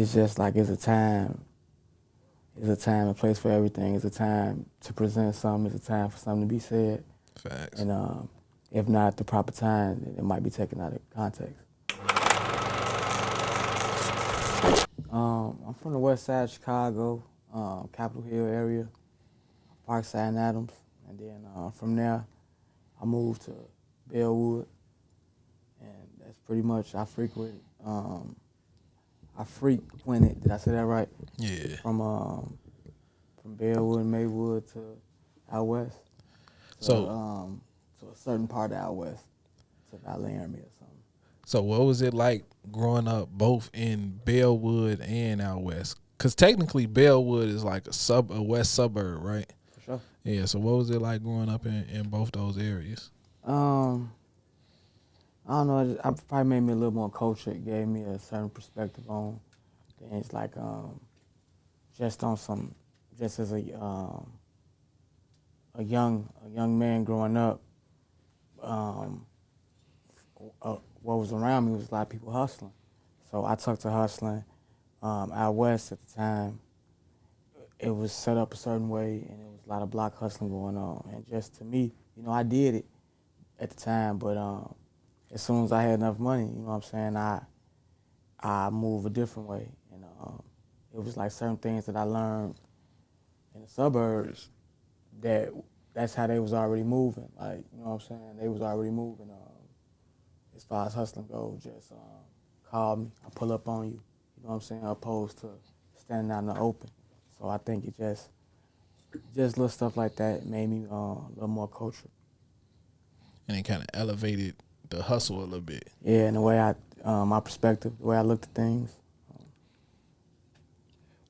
it's just like it's a time. It's a time and place for everything. It's a time to present something. It's a time for something to be said. Facts. And if not at the proper time, it might be taken out of context. I'm from the west side of Chicago, Capitol Hill area, Parkside and Adams. And then from there, I moved to Bellwood. And that's pretty much, I frequented, did I say that right? Yeah. From Bellwood, Maywood to out west. To a certain part of out west, to Laramie or something. So what was it like growing up both in Bellwood and out west? Because technically Bellwood is like a west suburb, right? For sure. Yeah. So what was it like growing up in both those areas? I don't know. It probably made me a little more cultured. Gave me a certain perspective on things, like just as a young man growing up. What was around me was a lot of people hustling, so I took to hustling. Out west at the time, it was set up a certain way, and it was a lot of block hustling going on. And just to me, I did it at the time, but as soon as I had enough money, you know what I'm saying, I moved a different way. And it was like certain things that I learned in the suburbs that's how they was already moving. Like, you know what I'm saying, they was already moving. As far as hustling goes, just call me, I pull up on you. You know what I'm saying, opposed to standing out in the open. So I think it just little stuff like that made me a little more cultured. And it kind of elevated the hustle a little bit. Yeah, and the way my perspective, the way I looked at things.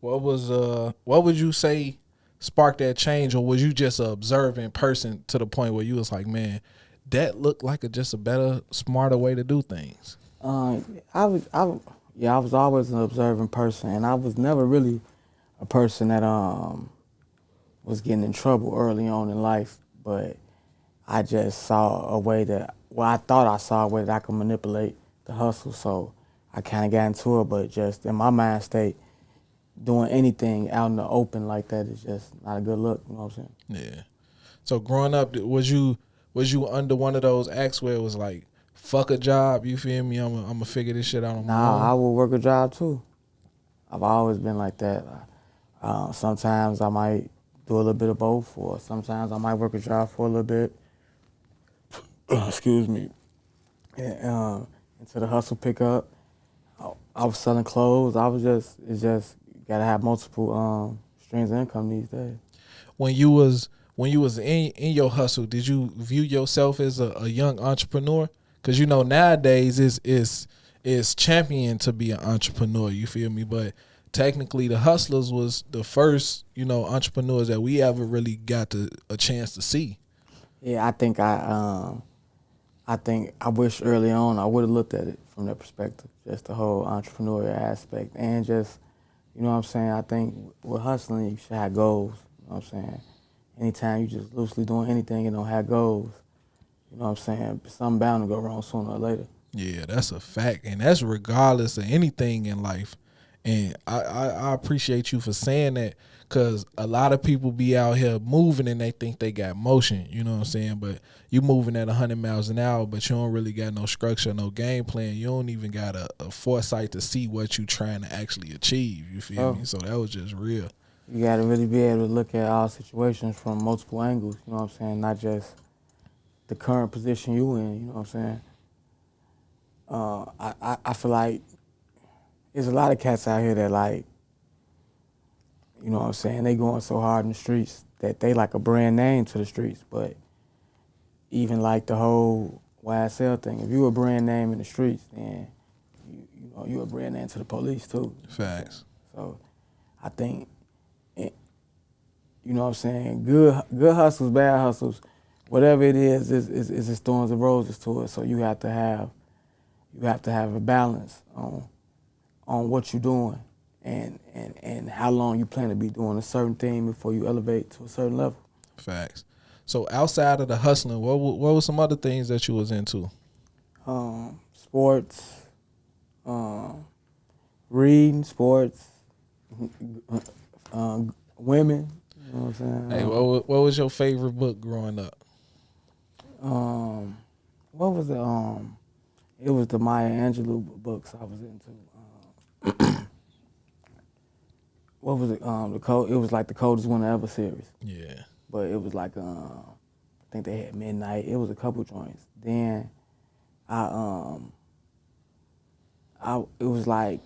What would you say sparked that change, or was you just an observant person to the point where you was like, man, that looked like just a better, smarter way to do things? I was always an observant person, and I was never really a person that was getting in trouble early on in life, but I just saw a way I thought I saw a way that I could manipulate the hustle, so I kind of got into it, but just in my mind state, doing anything out in the open like that is just not a good look, you know what I'm saying? Yeah. So growing up, was you under one of those acts where it was like, fuck a job, you feel me? I'm gonna figure this shit out on my own? Nah, I will work a job too. I've always been like that. Sometimes I might do a little bit of both, or sometimes I might work a job for a little bit. Excuse me. And until the hustle pick up, I was selling clothes. It's just gotta have multiple streams of income these days. When you was in your hustle, did you view yourself as a young entrepreneur? Because nowadays is champion to be an entrepreneur. You feel me? But technically, the hustlers was the first entrepreneurs that we ever really got a chance to see. Yeah, I think I wish early on I would have looked at it from that perspective, just the whole entrepreneurial aspect, and just, you know what I'm saying, I think with hustling you should have goals, you know what I'm saying. Anytime you just loosely doing anything and don't have goals, you know what I'm saying, something bound to go wrong sooner or later. Yeah, that's a fact, and that's regardless of anything in life. And I appreciate you for saying that, because a lot of people be out here moving and they think they got motion, you know what I'm saying? But you moving at 100 miles an hour, but you don't really got no structure, no game plan. You don't even got a foresight to see what you trying to actually achieve, you feel me? So that was just real. You got to really be able to look at all situations from multiple angles, you know what I'm saying, not just the current position you in, you know what I'm saying. I feel like there's a lot of cats out here that, like, you know what I'm saying, they going so hard in the streets that they like a brand name to the streets. But even like the whole YSL thing, if you a brand name in the streets, then you a brand name to the police too. Facts. So I think, you know what I'm saying, good hustles, bad hustles, whatever it is thorns and roses to it. So you have to have a balance on what you're doing and how long you plan to be doing a certain thing before you elevate to a certain level. Facts. So outside of the hustling, what were some other things that you was into? Sports, reading, sports, women. You know what I'm saying? Hey, what was your favorite book growing up? What was it? It was the Maya Angelou books I was into. What was it? The code. It was like the coldest one ever series. Yeah. But it was like I think they had Midnight. It was a couple joints. Then it was like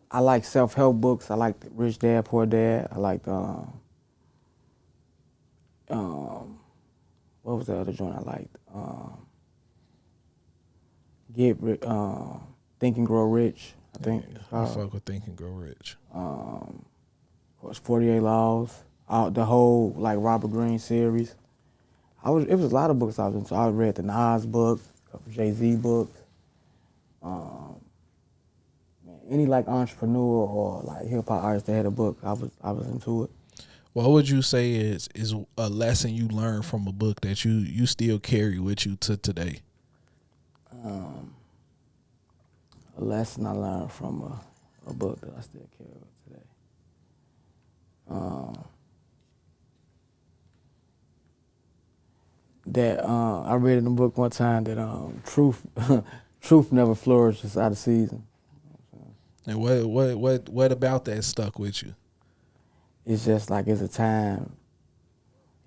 I like self-help books. I like Rich Dad Poor Dad. I liked what was the other joint I liked? Think and Grow Rich. I think it's I called. fuck with Think and Grow Rich. Of course, 48 Laws. The whole like Robert Greene series. It was a lot of books I was into. I read the Nas book, a couple Jay-Z books. Any like entrepreneur or like hip hop artist that had a book, I was into it. What would you say is a lesson you learned from a book that you still carry with you to today? A lesson I learned from a book that I still carry with today. That I read in the book one time that truth never flourishes out of season. And what about that stuck with you? It's just like it's a time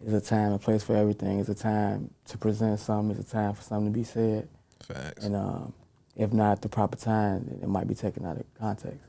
and place for everything. It's a time to present something. It's a time for something to be said. Facts. And if not at the proper time, it might be taken out of context.